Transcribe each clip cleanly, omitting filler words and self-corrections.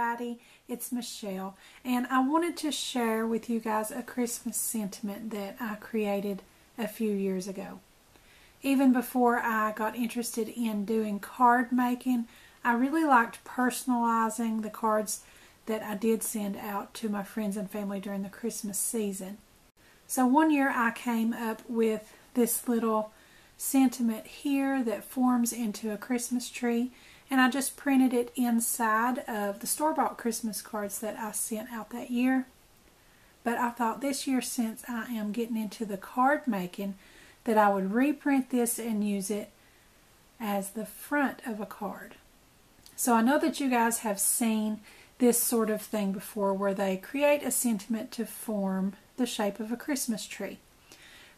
Heidi, it's Michelle, and I wanted to share with you guys a Christmas sentiment that I created a few years ago. Even before I got interested in doing card making, I really liked personalizing the cards that I did send out to my friends and family during the Christmas season. So one year I came up with this little sentiment here that forms into a Christmas tree, and I just printed it inside of the store-bought Christmas cards that I sent out that year. But I thought this year, since I am getting into the card making, that I would reprint this and use it as the front of a card. So I know that you guys have seen this sort of thing before, where they create a sentiment to form the shape of a Christmas tree.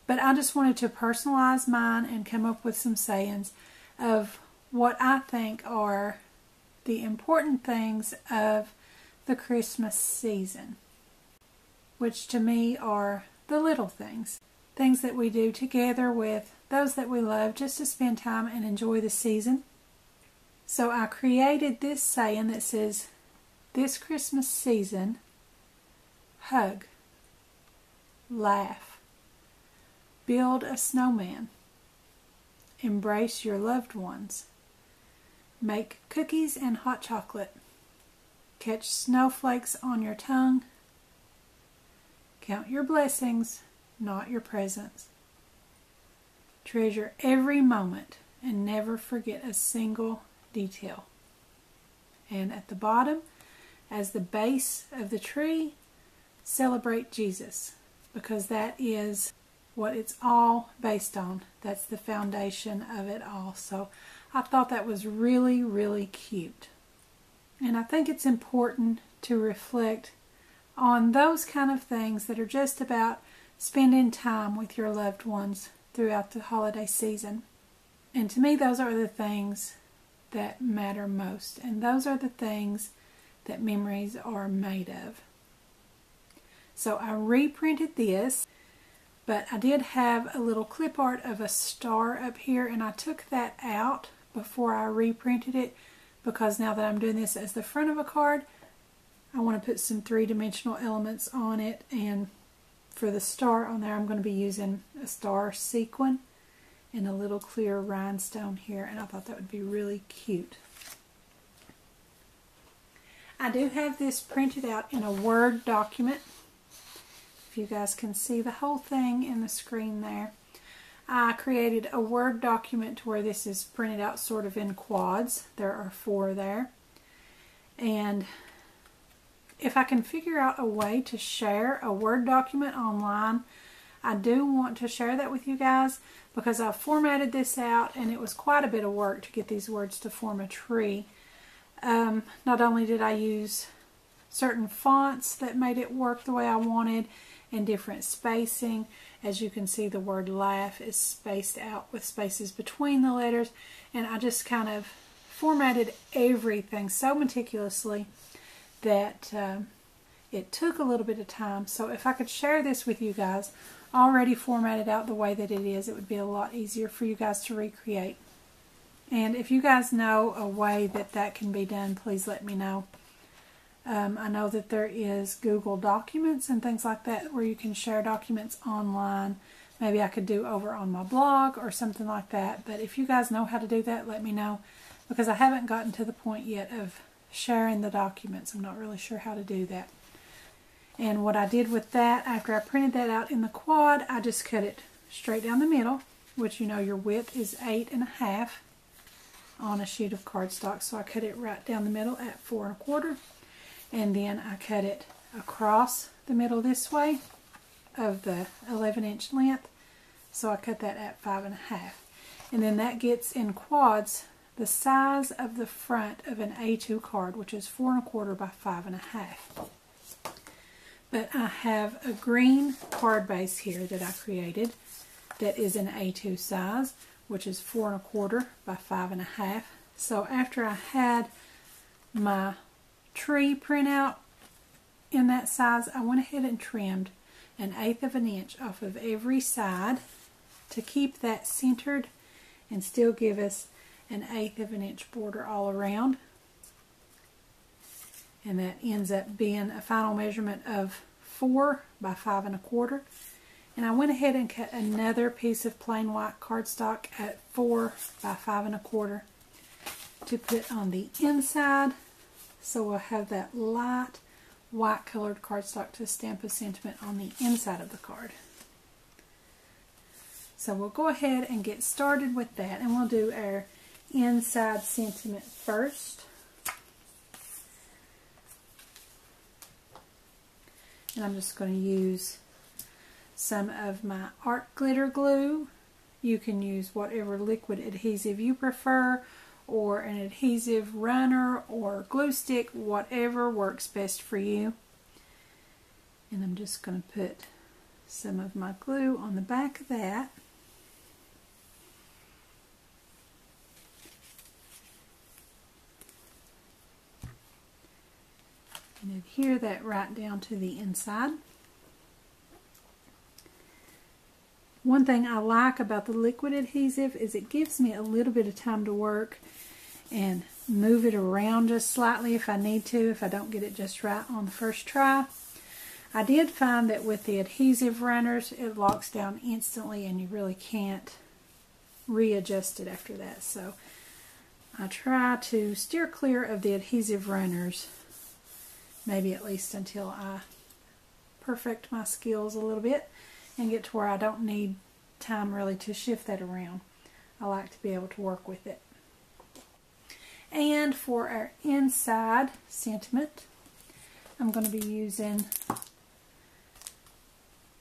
But I just wanted to personalize mine and come up with some sayings of what I think are the important things of the Christmas season, which to me are the little things. Things that we do together with those that we love just to spend time and enjoy the season. So I created this saying that says, this Christmas season, hug, laugh, build a snowman, embrace your loved ones, make cookies and hot chocolate, catch snowflakes on your tongue, count your blessings, not your presents. Treasure every moment and never forget a single detail. And at the bottom, as the base of the tree, celebrate Jesus, because that is what it's all based on. That's the foundation of it all. So I thought that was really, really cute. And I think it's important to reflect on those kind of things that are just about spending time with your loved ones throughout the holiday season. And to me, those are the things that matter most. And those are the things that memories are made of. So I reprinted this, but I did have a little clip art of a star up here, and I took that out before I reprinted it, because now that I'm doing this as the front of a card, I want to put some three-dimensional elements on it. And for the star on there, I'm going to be using a star sequin and a little clear rhinestone here, and I thought that would be really cute. I do have this printed out in a Word document. If you guys can see the whole thing in the screen there. I created a Word document to where this is printed out sort of in quads. There are 4 there. And if I can figure out a way to share a Word document online, I do want to share that with you guys, because I formatted this out and it was quite a bit of work to get these words to form a tree. Not only did I use certain fonts that made it work the way I wanted, and different spacing. As you can see, the word laugh is spaced out with spaces between the letters, and I just kind of formatted everything so meticulously that it took a little bit of time. So if I could share this with you guys already formatted out the way that it is, it would be a lot easier for you guys to recreate. And if you guys know a way that that can be done, please let me know. I know that there is Google Documents and things like that where you can share documents online. Maybe I could do over on my blog or something like that. But if you guys know how to do that, let me know, because I haven't gotten to the point yet of sharing the documents. I'm not really sure how to do that. And what I did with that, after I printed that out in the quad, I just cut it straight down the middle, which, you know, your width is 8.5 on a sheet of cardstock. So I cut it right down the middle at 4 1/4. And then I cut it across the middle this way of the 11-inch length. So I cut that at 5.5. And then that gets in quads the size of the front of an A2 card, which is 4 1/4 by 5.5. But I have a green card base here that I created that is an A2 size, which is 4 1/4 by 5.5. So after I had my tree printout in that size, I went ahead and trimmed 1/8 of an inch off of every side to keep that centered and still give us 1/8 of an inch border all around. and that ends up being a final measurement of 4 by 5 1/4. And I went ahead and cut another piece of plain white cardstock at 4 by 5 1/4 to put on the inside, so we'll have that light white colored cardstock to stamp a sentiment on the inside of the card. So we'll go ahead and get started with that, and we'll do our inside sentiment first. And I'm just going to use some of my art glitter glue. You can use whatever liquid adhesive you prefer, or an adhesive runner or glue stick, whatever works best for you. And I'm just going to put some of my glue on the back of that. And adhere that right down to the inside. One thing I like about the liquid adhesive is it gives me a little bit of time to work and move it around just slightly if I need to, if I don't get it just right on the first try. I did find that with the adhesive runners, it locks down instantly and you really can't readjust it after that. So I try to steer clear of the adhesive runners, maybe at least until I perfect my skills a little bit and get to where I don't need time really to shift that around. I like to be able to work with it. And for our inside sentiment, I'm going to be using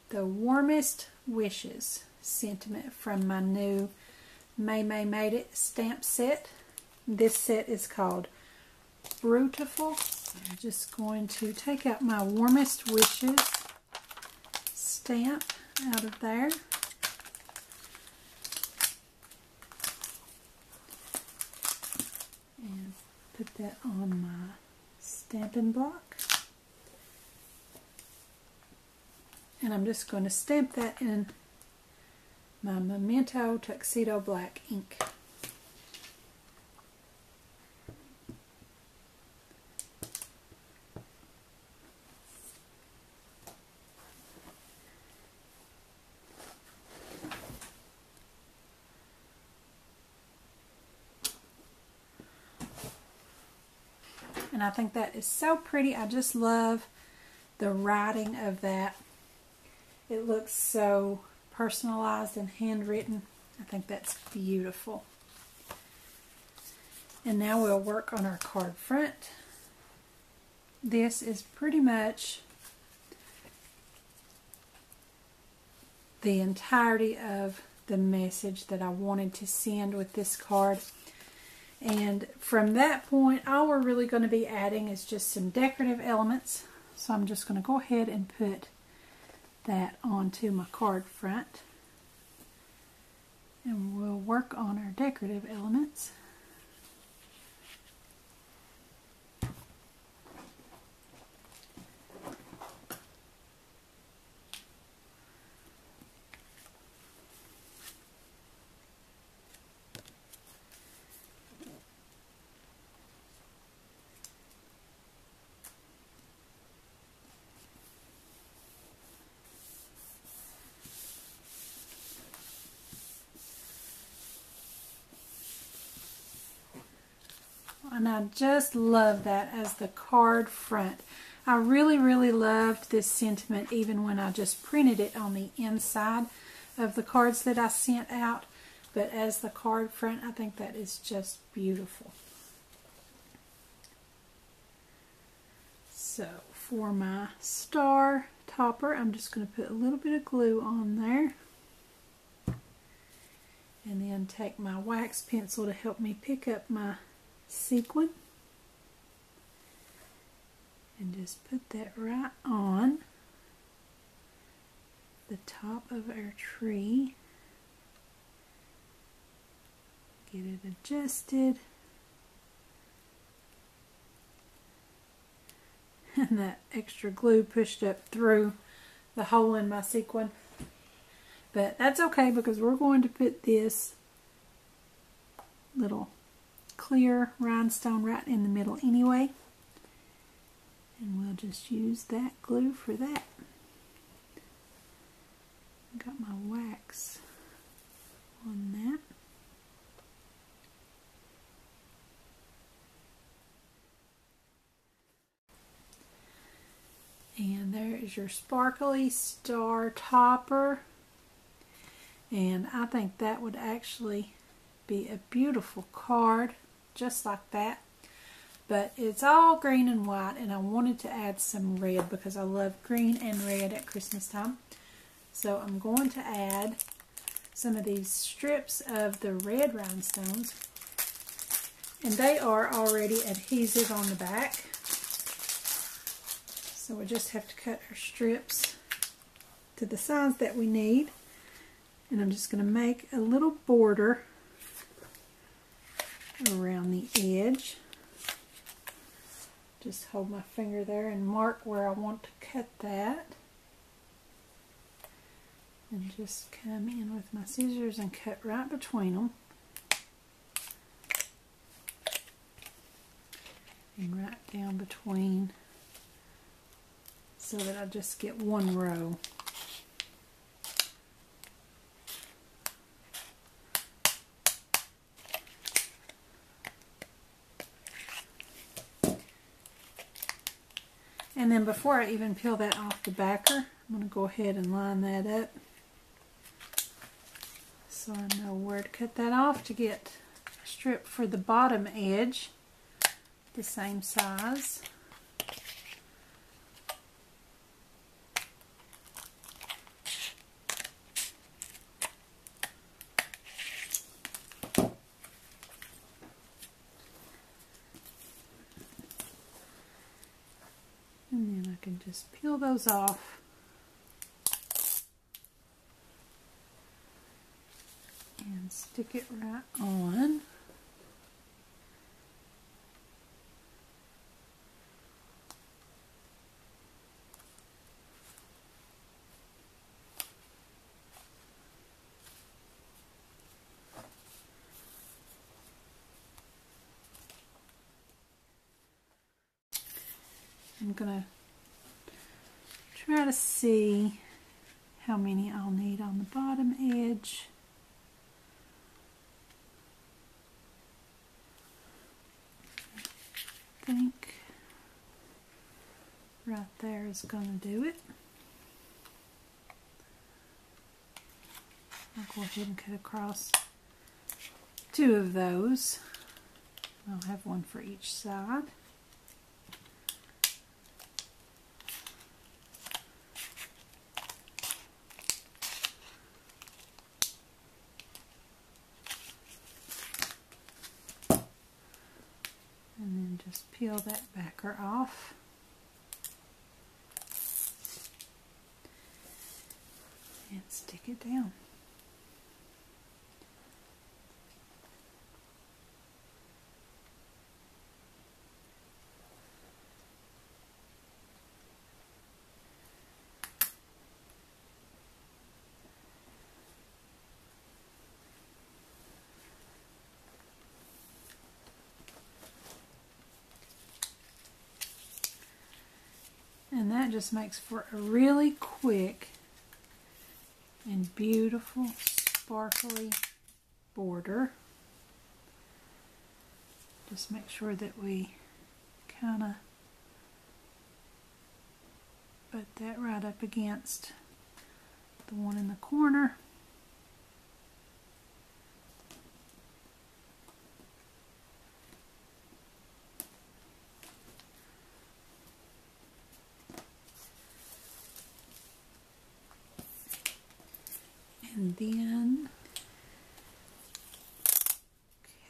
the Warmest Wishes sentiment from my new May Made It stamp set. This set is called Brutiful. I'm just going to take out my Warmest Wishes stamp out of there. And put that on my stamping block. And I'm just going to stamp that in my Memento Tuxedo black ink. And I think that is so pretty. I just love the writing of that. It looks so personalized and handwritten. I think that's beautiful. And now we'll work on our card front. This is pretty much the entirety of the message that I wanted to send with this card. And from that point, all we're really going to be adding is just some decorative elements. So I'm just going to go ahead and put that onto my card front. And we'll work on our decorative elements. And I just love that as the card front. I really, really loved this sentiment even when I just printed it on the inside of the cards that I sent out. But as the card front, I think that is just beautiful. So for my star topper, I'm just going to put a little bit of glue on there. And then take my wax pencil to help me pick up my sequin and just put that right on the top of our tree. Get it adjusted, and that extra glue pushed up through the hole in my sequin, but that's okay because we're going to put this little clear rhinestone right in the middle anyway. And we'll just use that glue for that. Got my wax on that. And there is your sparkly star topper. And I think that would actually be a beautiful card, just like that. But it's all green and white, and I wanted to add some red because I love green and red at Christmas time. So I'm going to add some of these strips of the red rhinestones, and they are already adhesive on the back. So we just have to cut our strips to the size that we need. And I'm just going to make a little border around the edge. Just hold my finger there and mark where I want to cut that. And just come in with my scissors and cut right between them. And right down between, so that I just get one row. And then before I even peel that off the backer, I'm going to go ahead and line that up so I know where to cut that off to get a strip for the bottom edge the same size. And then I can just peel those off and stick it right on. I'm going to try to see how many I'll need on the bottom edge. I think right there is going to do it. I'll go ahead and cut across two of those. I'll have one for each side. And then just peel that backer off. And stick it down. And that just makes for a really quick and beautiful sparkly border. Just make sure that we kind of put that right up against the one in the corner. And then,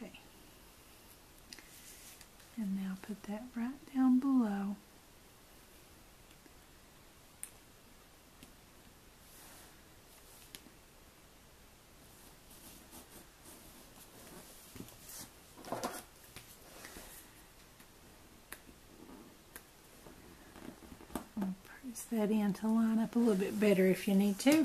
okay, and now put that right down below. I'll press that in to line up a little bit better if you need to.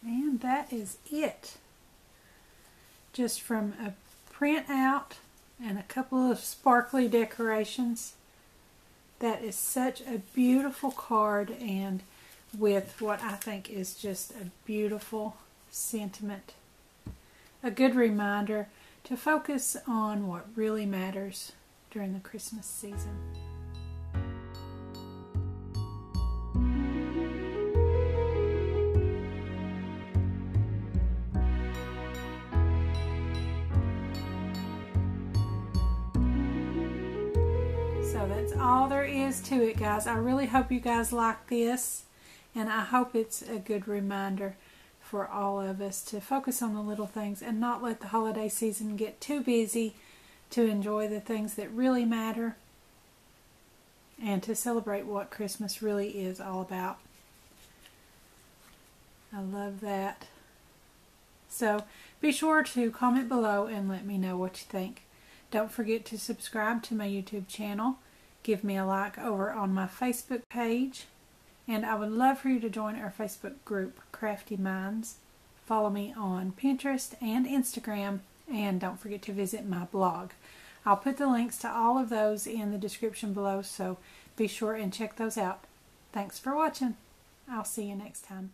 And that is it. Just from a print out and a couple of sparkly decorations. That is such a beautiful card, and with what I think is just a beautiful sentiment. A good reminder to focus on what really matters during the Christmas season. So that's all there is to it, guys. I really hope you guys like this, and I hope it's a good reminder for all of us to focus on the little things and not let the holiday season get too busy to enjoy the things that really matter and to celebrate what Christmas really is all about. I love that. So be sure to comment below and let me know what you think. Don't forget to subscribe to my YouTube channel. Give me a like over on my Facebook page. And I would love for you to join our Facebook group, Craftie Minds. Follow me on Pinterest and Instagram. And don't forget to visit my blog. I'll put the links to all of those in the description below, so be sure and check those out. Thanks for watching. I'll see you next time.